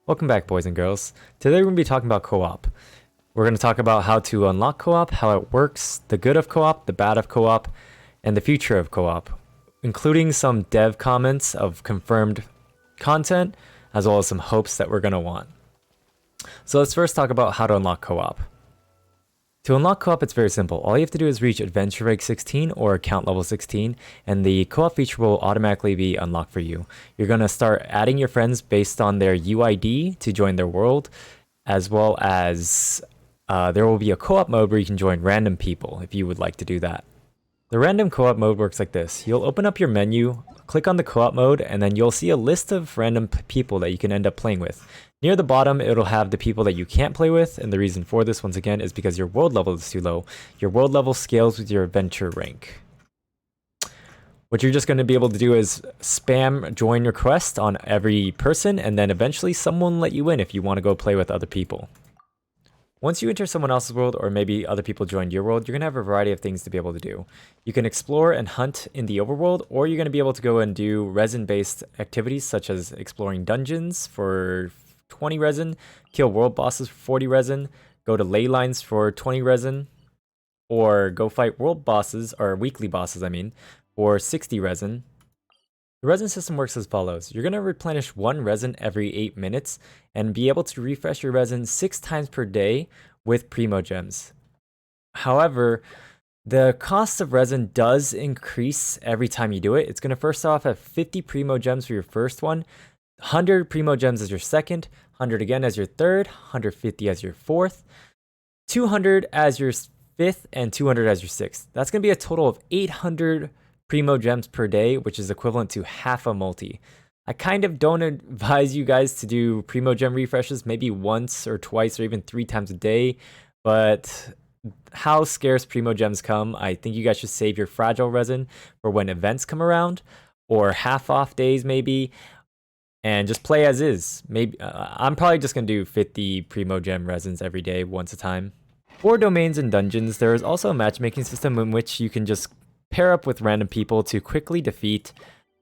Welcome back, boys and girls. Today we're going to be talking about co-op. We're going to talk about how to unlock co-op, how it works, the good of co-op, the bad of co-op, and the future of co-op, including some dev comments of confirmed content, as well as some hopes that we're going to want. So let's first talk about how to unlock co-op. To unlock co-op, it's very simple. All you have to do is reach adventure rank 16 or account level 16, and the co-op feature will automatically be unlocked for you. You're going to start adding your friends based on their UID to join their world, as well as there will be a co-op mode where you can join random people if you would like to do that. The random co-op mode works like this. You'll open up your menu, click on the co-op mode, and then you'll see a list of random people that you can end up playing with. Near the bottom, it'll have the people that you can't play with, and the reason for this, once again, is because your world level is too low. Your world level scales with your adventure rank. What you're just going to be able to do is spam join request on every person, and then eventually someone will let you in if you want to go play with other people. Once you enter someone else's world, or maybe other people joined your world, you're going to have a variety of things to be able to do. You can explore and hunt in the overworld, or you're going to be able to go and do resin-based activities, such as exploring dungeons for 20 resin, kill world bosses for 40 resin, go to ley lines for 20 resin, or go fight world bosses, or weekly bosses, for 60 resin. The resin system works as follows. You're going to replenish 1 resin every 8 minutes and be able to refresh your resin 6 times per day with primo gems. However, the cost of resin does increase every time you do it. It's going to first off have 50 primo gems for your first one, 100 primo gems as your second, 100 again as your third, 150 as your fourth, 200 as your fifth, and 200 as your sixth. That's going to be a total of 800 primo gems per day, which is equivalent to half a multi. I kind of don't advise you guys to do primo gem refreshes maybe once or twice or even 3 times a day, but how scarce primo gems come, I think you guys should save your fragile resin for when events come around, or half off days maybe, and just play as is. Maybe I'm probably just gonna do 50 primo gem resins every day, once a time. For domains and dungeons, there is also a matchmaking system in which you can just pair up with random people to quickly defeat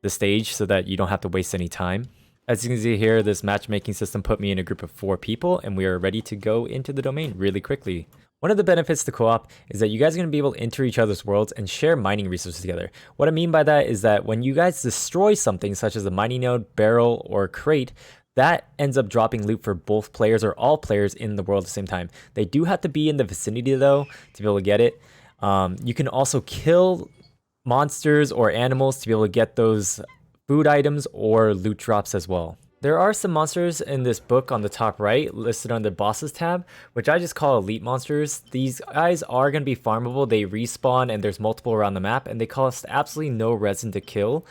the stage so that you don't have to waste any time. As you can see here, this matchmaking system put me in a group of 4 people, and we are ready to go into the domain really quickly. One of the benefits to co-op is that you guys are going to be able to enter each other's worlds and share mining resources together. What I mean by that is that when you guys destroy something such as a mining node, barrel, or crate, that ends up dropping loot for both players or all players in the world at the same time. They do have to be in the vicinity though to be able to get it. You can also kill monsters or animals to be able to get those food items or loot drops as well. There are some monsters in this book on the top right listed under bosses tab, which I just call elite monsters. These guys are going to be farmable. They respawn and there's multiple around the map, and they cost absolutely no resin to kill.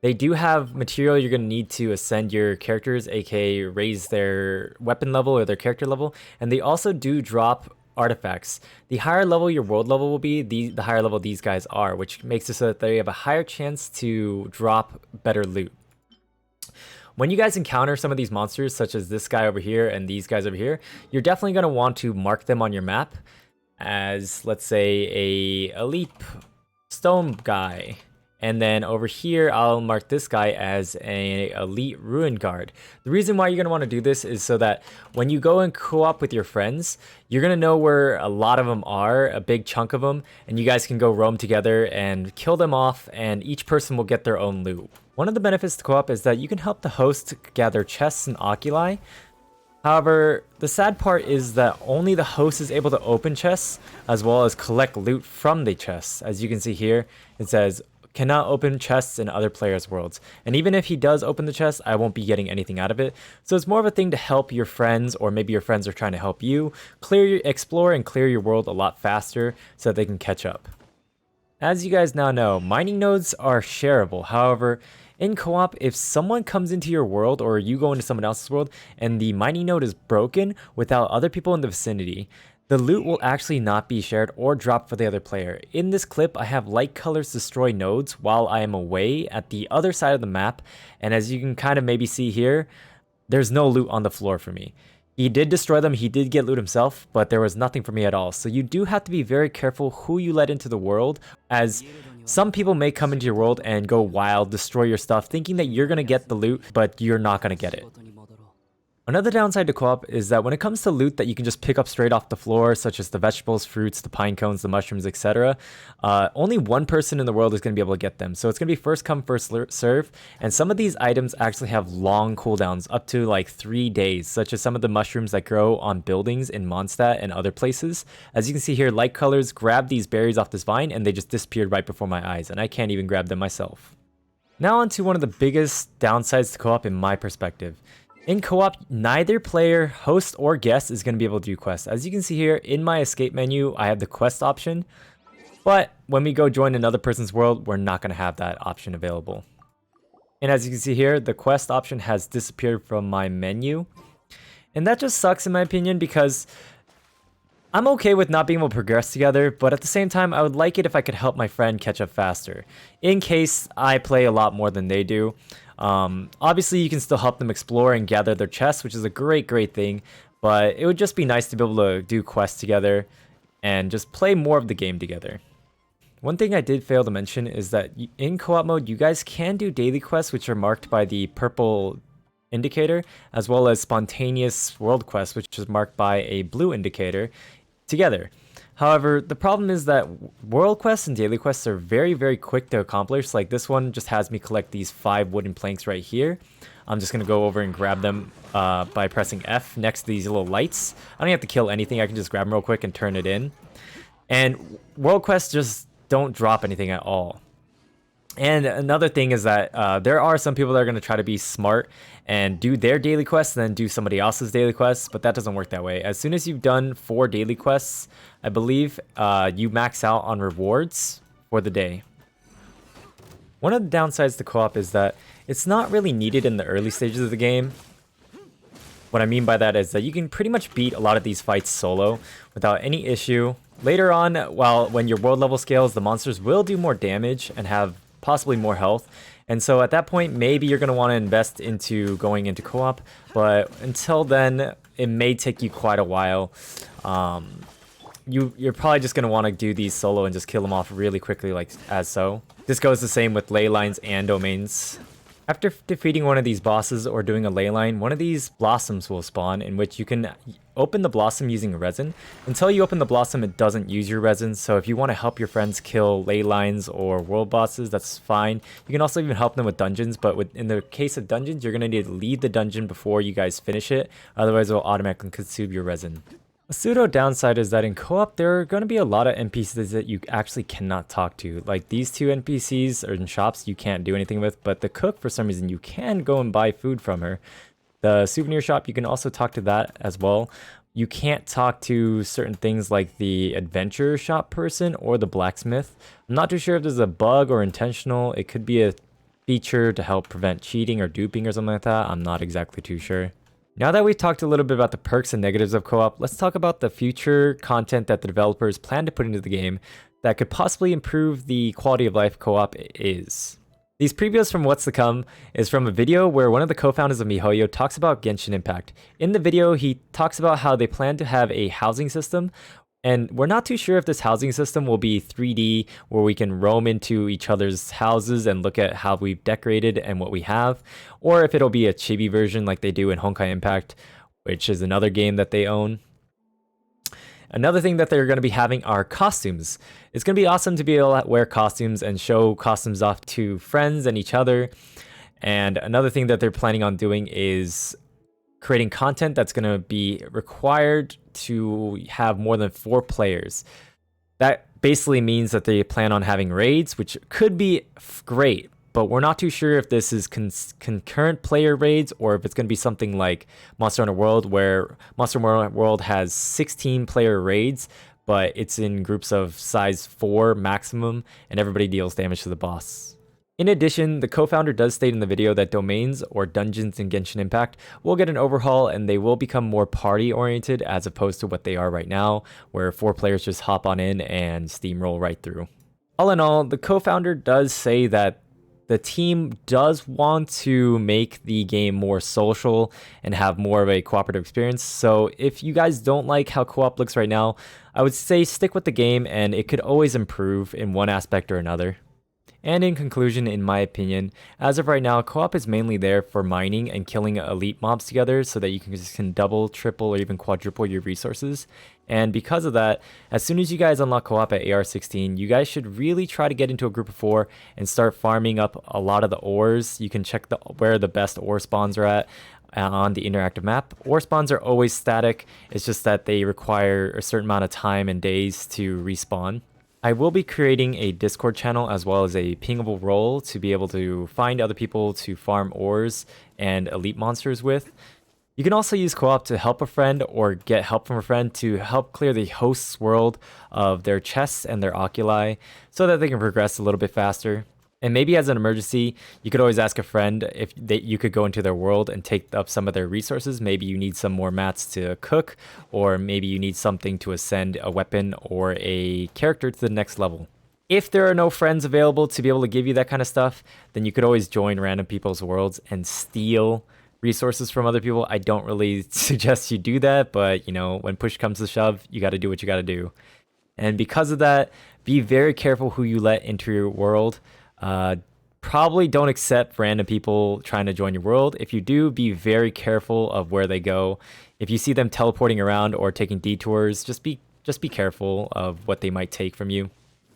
They do have material you're going to need to ascend your characters, aka raise their weapon level or their character level, and they also do drop artifacts. The higher level your world level will be, the higher level these guys are, which makes it so that they have a higher chance to drop better loot. When you guys encounter some of these monsters, such as this guy over here and these guys over here, you're definitely going to want to mark them on your map as, let's say, a elite stone guy. And then over here, I'll mark this guy as an elite ruin guard. The reason why you're going to want to do this is so that when you go and co-op with your friends, you're going to know where a lot of them are, a big chunk of them, and you guys can go roam together and kill them off, and each person will get their own loot. One of the benefits to co-op is that you can help the host gather chests and oculi. However, the sad part is that only the host is able to open chests as well as collect loot from the chests. As you can see here, it says cannot open chests in other players' worlds. And even if he does open the chest, I won't be getting anything out of it. So it's more of a thing to help your friends, or maybe your friends are trying to help you explore and clear your world a lot faster so that they can catch up. As you guys now know, mining nodes are shareable. However, in co-op, if someone comes into your world or you go into someone else's world and the mining node is broken without other people in the vicinity, the loot will actually not be shared or dropped for the other player. In this clip, I have light colors destroy nodes while I am away at the other side of the map, and as you can kind of maybe see here, there's no loot on the floor for me. He did destroy them, he did get loot himself, but there was nothing for me at all. So you do have to be very careful who you let into the world, as some people may come into your world and go wild, destroy your stuff, thinking that you're going to get the loot, but you're not going to get it. Another downside to co-op is that when it comes to loot that you can just pick up straight off the floor, such as the vegetables, fruits, the pine cones, the mushrooms, etc., only one person in the world is going to be able to get them. So it's going to be first come, first serve. And some of these items actually have long cooldowns, up to like 3 days, such as some of the mushrooms that grow on buildings in Mondstadt and other places. As you can see here, light colors grab these berries off this vine and they just disappeared right before my eyes, and I can't even grab them myself. Now on to one of the biggest downsides to co-op in my perspective. In co-op, neither player, host, or guest is going to be able to do quests. As you can see here, in my escape menu, I have the quest option. But when we go join another person's world, we're not going to have that option available. And as you can see here, the quest option has disappeared from my menu. And that just sucks in my opinion, because I'm okay with not being able to progress together, but at the same time, I would like it if I could help my friend catch up faster, in case I play a lot more than they do. Obviously, you can still help them explore and gather their chests, which is a great thing, but it would just be nice to be able to do quests together and just play more of the game together. One thing I did fail to mention is that in co-op mode, you guys can do daily quests, which are marked by the purple indicator, as well as spontaneous world quests, which is marked by a blue indicator, together. However, the problem is that world quests and daily quests are very quick to accomplish. Like this one just has me collect these 5 wooden planks right here. I'm just going to go over and grab them by pressing F next to these little lights. I don't have to kill anything. I can just grab them real quick and turn it in. And world quests just don't drop anything at all. And another thing is that there are some people that are going to try to be smart and do their daily quests and then do somebody else's daily quests, but that doesn't work that way. As soon as you've done 4 daily quests, I believe you max out on rewards for the day. One of the downsides to co-op is that it's not really needed in the early stages of the game. What I mean by that is that you can pretty much beat a lot of these fights solo without any issue. Later on, when your world level scales, the monsters will do more damage and have possibly more health, and so at that point maybe you're going to want to invest into going into co-op, but until then it may take you quite a while. You're probably just going to want to do these solo and just kill them off really quickly, like as so. This goes the same with ley lines and domains. After defeating one of these bosses or doing a ley line, one of these blossoms will spawn, in which you can open the blossom using resin. Until you open the blossom, it doesn't use your resin, so if you want to help your friends kill ley lines or world bosses, that's fine. You can also even help them with dungeons, but in the case of dungeons, you're going to need to leave the dungeon before you guys finish it, otherwise it will automatically consume your resin. A pseudo downside is that in co-op, there are going to be a lot of NPCs that you actually cannot talk to. Like these 2 NPCs are in shops you can't do anything with, but the cook, for some reason, you can go and buy food from her. The souvenir shop, you can also talk to that as well. You can't talk to certain things like the adventure shop person or the blacksmith. I'm not too sure if this is a bug or intentional. It could be a feature to help prevent cheating or duping or something like that. I'm not exactly too sure. Now that we've talked a little bit about the perks and negatives of co-op, let's talk about the future content that the developers plan to put into the game that could possibly improve the quality of life co-op is. These previews from what's to come is from a video where one of the co-founders of MiHoYo talks about Genshin Impact. In the video, he talks about how they plan to have a housing system, and we're not too sure if this housing system will be 3D, where we can roam into each other's houses and look at how we've decorated and what we have, or if it'll be a chibi version like they do in Honkai Impact, which is another game that they own. Another thing that they're going to be having are costumes. It's going to be awesome to be able to wear costumes and show costumes off to friends and each other. And another thing that they're planning on doing is creating content that's going to be required to have more than 4 players. That basically means that they plan on having raids, which could be great, but we're not too sure if this is concurrent player raids or if it's going to be something like Monster Hunter World, where Monster Hunter World has 16 player raids, but it's in groups of size 4 maximum, and everybody deals damage to the boss. In addition, the co-founder does state in the video that domains or dungeons in Genshin Impact will get an overhaul, and they will become more party-oriented as opposed to what they are right now, where 4 players just hop on in and steamroll right through. All in all, the co-founder does say that the team does want to make the game more social and have more of a cooperative experience. So if you guys don't like how co-op looks right now, I would say stick with the game, and it could always improve in one aspect or another. And in conclusion, in my opinion, as of right now, co-op is mainly there for mining and killing elite mobs together so that you can double, triple, or even quadruple your resources. And because of that, as soon as you guys unlock co-op at AR16, you guys should really try to get into a group of 4 and start farming up a lot of the ores. You can check where the best ore spawns are at on the interactive map. Ore spawns are always static, it's just that they require a certain amount of time and days to respawn. I will be creating a Discord channel as well as a pingable role to be able to find other people to farm ores and elite monsters with. You can also use co-op to help a friend or get help from a friend to help clear the host's world of their chests and their oculi so that they can progress a little bit faster. And maybe as an emergency, you could always ask a friend if you could go into their world and take up some of their resources. Maybe you need some more mats to cook, or maybe you need something to ascend a weapon or a character to the next level. If there are no friends available to be able to give you that kind of stuff, then you could always join random people's worlds and steal resources from other people. I don't really suggest you do that, but you know, when push comes to shove, you got to do what you got to do. And because of that, be very careful who you let into your world. Probably don't accept random people trying to join your world. If you do, be very careful of where they go. If you see them teleporting around or taking detours, just be careful of what they might take from you.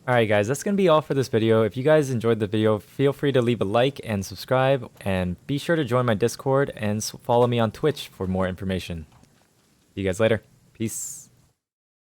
Alright guys, that's going to be all for this video. If you guys enjoyed the video, feel free to leave a like and subscribe, and be sure to join my Discord and follow me on Twitch for more information. See you guys later. Peace.